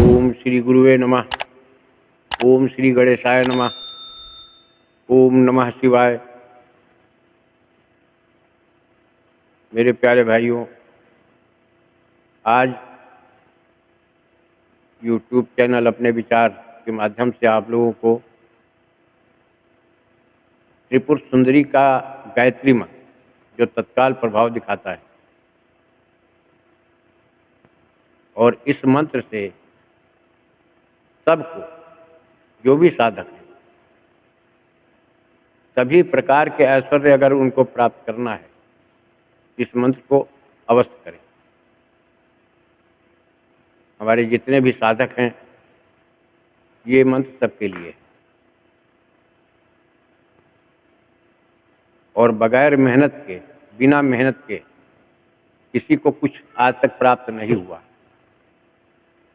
ओम श्री गुरुवे नमः। ओम श्री गणेशाय नमः। ओम नमः शिवाय। मेरे प्यारे भाइयों, आज YouTube चैनल अपने विचार के माध्यम से आप लोगों को त्रिपुर सुंदरी का गायत्री मंत्र जो तत्काल प्रभाव दिखाता है, और इस मंत्र से सबको, जो भी साधक हैं, सभी प्रकार के ऐश्वर्य अगर उनको प्राप्त करना है, इस मंत्र को अवश्य करें। हमारे जितने भी साधक हैं, ये मंत्र सबके लिए है, और बगैर मेहनत के, बिना मेहनत के किसी को कुछ आज तक प्राप्त नहीं हुआ।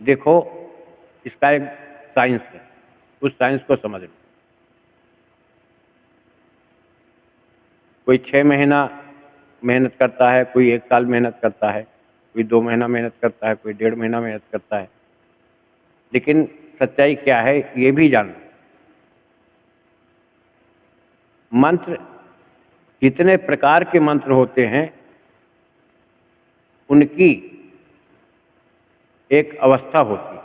देखो, इसका एक साइंस है, उस साइंस को समझ लो। कोई 6 महीना मेहनत करता है, कोई 1 साल मेहनत करता है, कोई 2 महीना मेहनत करता है, कोई 1.5 महीना मेहनत करता है, लेकिन सच्चाई क्या है ये भी जानना। मंत्र, जितने प्रकार के मंत्र होते हैं, उनकी एक अवस्था होती है।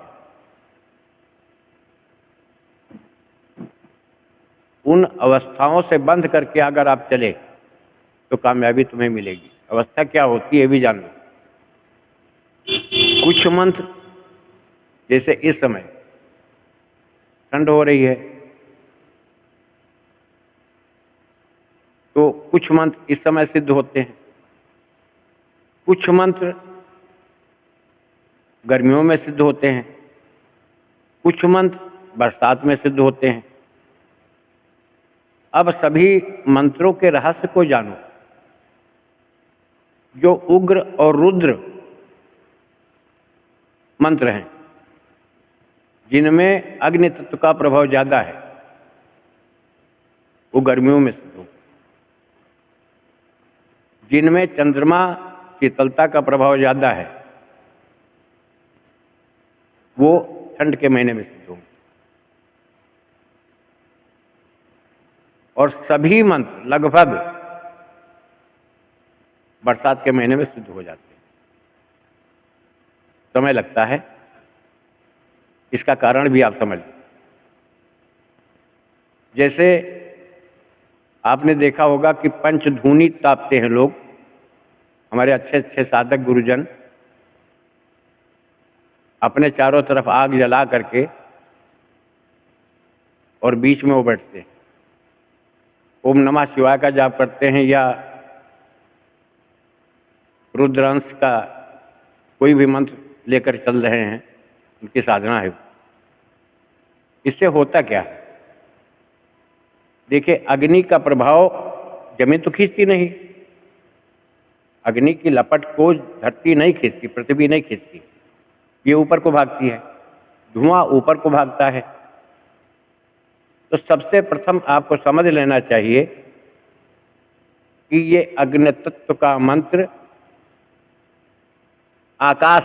उन अवस्थाओं से बंध करके अगर आप चले तो कामयाबी तुम्हें मिलेगी। अवस्था क्या होती है ये भी जानना। कुछ मंत्र, जैसे इस समय ठंड हो रही है, तो कुछ मंत्र इस समय सिद्ध होते हैं। कुछ मंत्र गर्मियों में सिद्ध होते हैं, कुछ मंत्र बरसात में सिद्ध होते हैं। अब सभी मंत्रों के रहस्य को जानो। जो उग्र और रुद्र मंत्र हैं, जिनमें अग्नि तत्व का प्रभाव ज्यादा है, वो गर्मियों में सिद्ध हो। जिनमें चंद्रमा शीतलता का प्रभाव ज्यादा है, वो ठंड के महीने में सिद्ध होंगे। और सभी मंत्र लगभग बरसात के महीने में सिद्ध हो जाते हैं। समय लगता है, इसका कारण भी आप समझ लो। जैसे आपने देखा होगा कि पंचधूनी तापते हैं लोग, हमारे अच्छे अच्छे साधक गुरुजन अपने चारों तरफ आग जला करके, और बीच में वो बैठते हैं, ओम नमः शिवाय का जाप करते हैं, या रुद्रांश का कोई भी मंत्र लेकर चल रहे हैं, उनकी साधना है। इससे होता क्या है? देखिए, अग्नि का प्रभाव जमीन तो खींचती नहीं, अग्नि की लपट को धरती नहीं खींचती, पृथ्वी नहीं खींचती, ये ऊपर को भागती है, धुआं ऊपर को भागता है। तो सबसे प्रथम आपको समझ लेना चाहिए कि ये अग्नि तत्व का मंत्र आकाश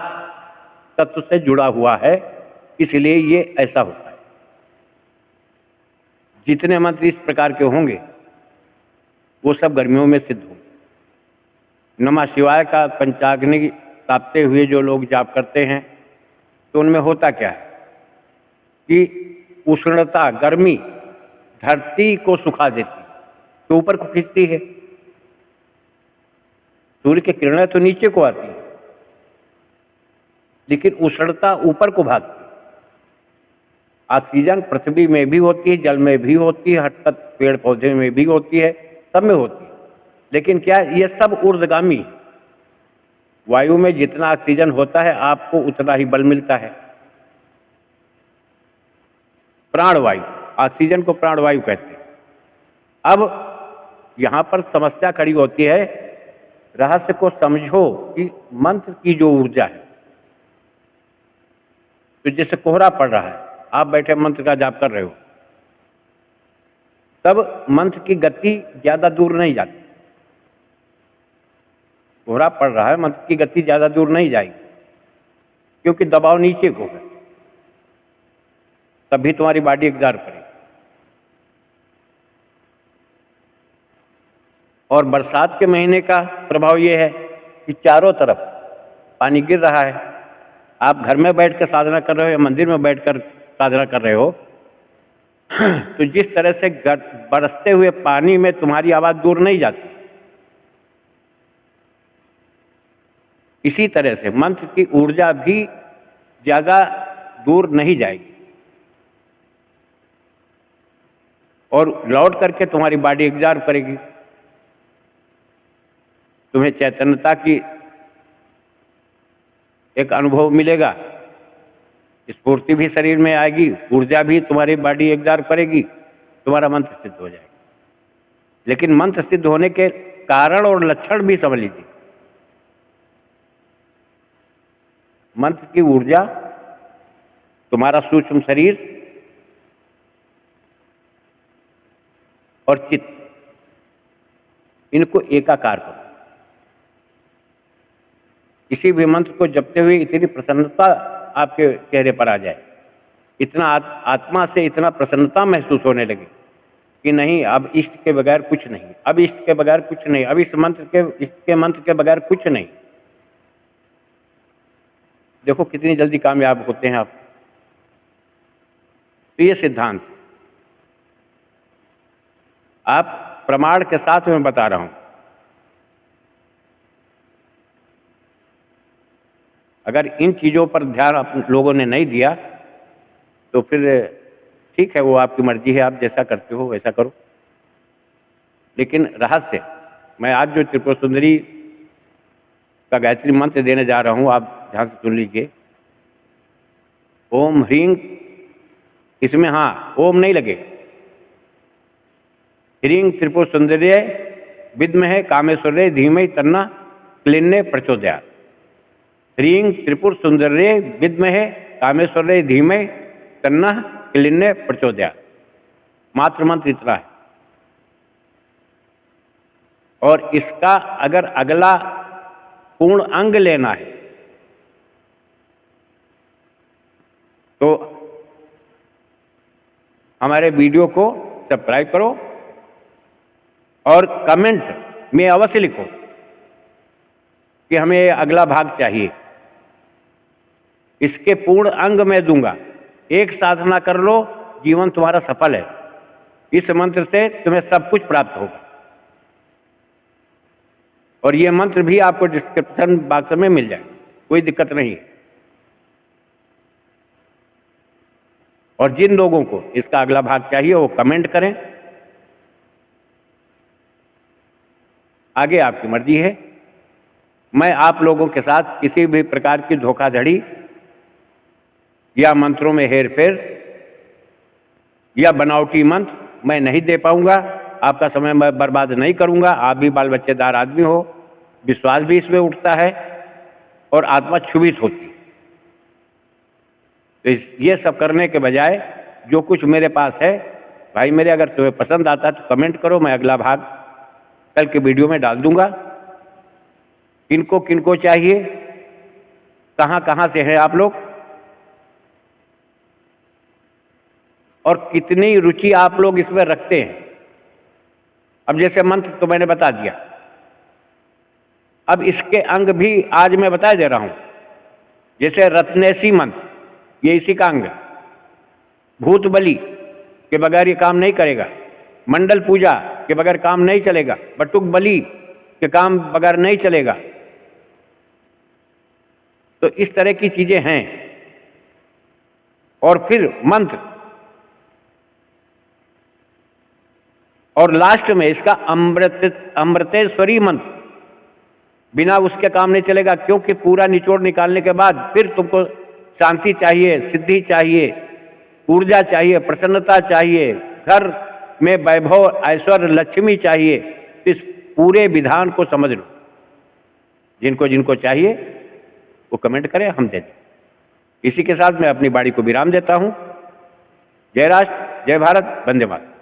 तत्व से जुड़ा हुआ है, इसलिए ये ऐसा होता है। जितने मंत्र इस प्रकार के होंगे, वो सब गर्मियों में सिद्ध होंगे। नमः शिवाय का पंचाग्नि तापते हुए जो लोग जाप करते हैं, तो उनमें होता क्या है कि उष्णता, गर्मी धरती को सुखा देती, तो ऊपर को खींचती है। सूर्य की किरणें तो नीचे को आती है, लेकिन उष्णता ऊपर को भागती है। ऑक्सीजन पृथ्वी में भी होती है, जल में भी होती है, हर तत्व पेड़ पौधे में भी होती है, सब में होती है। लेकिन क्या ये सब ऊर्ध्वगामी? वायु में जितना ऑक्सीजन होता है, आपको उतना ही बल मिलता है। प्राणवायु, ऑक्सीजन को प्राणवायु कहते हैं। अब यहां पर समस्या खड़ी होती है, रहस्य को समझो कि मंत्र की जो ऊर्जा है, तो जैसे कोहरा पड़ रहा है, आप बैठे मंत्र का जाप कर रहे हो, तब मंत्र की गति ज्यादा दूर नहीं जाती। कोहरा पड़ रहा है, मंत्र की गति ज्यादा दूर नहीं जाएगी, क्योंकि दबाव नीचे को है। तभी तुम्हारी बॉडी एग्जॉर्ब करेगी। और बरसात के महीने का प्रभाव ये है कि चारों तरफ पानी गिर रहा है। आप घर में बैठकर साधना कर रहे हो या मंदिर में बैठकर साधना कर रहे हो, तो जिस तरह से बरसते हुए पानी में तुम्हारी आवाज दूर नहीं जाती, इसी तरह से मंत्र की ऊर्जा भी ज्यादा दूर नहीं जाएगी और लौट करके तुम्हारी बॉडी एग्जॉर्ब करेगी। तुम्हें चैतन्यता की एक अनुभव मिलेगा, स्फूर्ति भी शरीर में आएगी, ऊर्जा भी तुम्हारी बॉडी एग्जॉर्ब करेगी, तुम्हारा मंत्र सिद्ध हो जाएगा। लेकिन मंत्र सिद्ध होने के कारण और लक्षण भी समझ लीजिए। मंत्र की ऊर्जा, तुम्हारा सूक्ष्म शरीर और चित्त, इनको एकाकार करो। किसी भी मंत्र को जपते हुए इतनी प्रसन्नता आपके चेहरे पर आ जाए, इतना आत्मा से इतना प्रसन्नता महसूस होने लगे कि नहीं, अब इष्ट के बगैर कुछ नहीं, अब इष्ट के बगैर कुछ नहीं, अब इष्ट के मंत्र के बगैर कुछ नहीं। देखो कितनी जल्दी कामयाब होते हैं आप। तो ये सिद्धांत आप प्रमाण के साथ मैं बता रहा हूं। अगर इन चीजों पर ध्यान आप लोगों ने नहीं दिया तो फिर ठीक है, वो आपकी मर्जी है, आप जैसा करते हो वैसा करो। लेकिन रहस्य, मैं आज जो त्रिपुर सुंदरी का गायत्री मंत्र देने जा रहा हूं, आप ध्यान से सुन लीजिए। ओम ह्रीं, इसमें हाँ ओम नहीं लगे, ह्रीं त्रिपुर सुंदरी विद्महे कामेश्वरे धीमहि तन्नः क्लीन्ने प्रचोदयात्। ह्रीं त्रिपुर सुंदरी विद्महे कामेश्वरे धीमहि तन्नः क्लीन्ने प्रचोदयात्। मात्र मंत्र इतना है। और इसका अगर अगला पूर्ण अंग लेना है तो हमारे वीडियो को सब्सक्राइब करो और कमेंट में अवश्य लिखो कि हमें अगला भाग चाहिए। इसके पूर्ण अंग मैं दूंगा। एक साधना कर लो, जीवन तुम्हारा सफल है। इस मंत्र से तुम्हें सब कुछ प्राप्त होगा। और ये मंत्र भी आपको डिस्क्रिप्शन बॉक्स में मिल जाए, कोई दिक्कत नहीं है। और जिन लोगों को इसका अगला भाग चाहिए वो कमेंट करें। आगे आपकी मर्जी है। मैं आप लोगों के साथ किसी भी प्रकार की धोखाधड़ी या मंत्रों में हेरफेर या बनावटी मंत्र मैं नहीं दे पाऊंगा। आपका समय मैं बर्बाद नहीं करूंगा। आप भी बाल बच्चेदार आदमी हो, विश्वास भी इसमें उठता है और आत्मा क्षुभित होती है। तो ये सब करने के बजाय जो कुछ मेरे पास है, भाई मेरे, अगर तुम्हें पसंद आता है तो कमेंट करो, मैं अगला भाग कल के वीडियो में डाल दूंगा। किनको किनको चाहिए, कहां कहां से हैं आप लोग और कितनी रुचि आप लोग इसमें रखते हैं। अब जैसे मंत्र तो मैंने बता दिया, अब इसके अंग भी आज मैं बता दे रहा हूं। जैसे रत्नेशी मंत्र, ये इसी का अंग है। भूत बलि के बगैर ये काम नहीं करेगा। मंडल पूजा के बगैर काम नहीं चलेगा। बटुक बलि के काम बगैर नहीं चलेगा। तो इस तरह की चीजें हैं। और फिर मंत्र, और लास्ट में इसका अमृतेश्वरी मंत्र, बिना उसके काम नहीं चलेगा। क्योंकि पूरा निचोड़ निकालने के बाद फिर तुमको शांति चाहिए, सिद्धि चाहिए, ऊर्जा चाहिए, प्रसन्नता चाहिए, घर में वैभव ऐश्वर्य लक्ष्मी चाहिए। इस पूरे विधान को समझ लो। जिनको जिनको चाहिए वो कमेंट करें, हम दे दें। इसी के साथ मैं अपनी वाणी को विराम देता हूं। जय राष्ट्र, जय भारत, वंदे मातरम।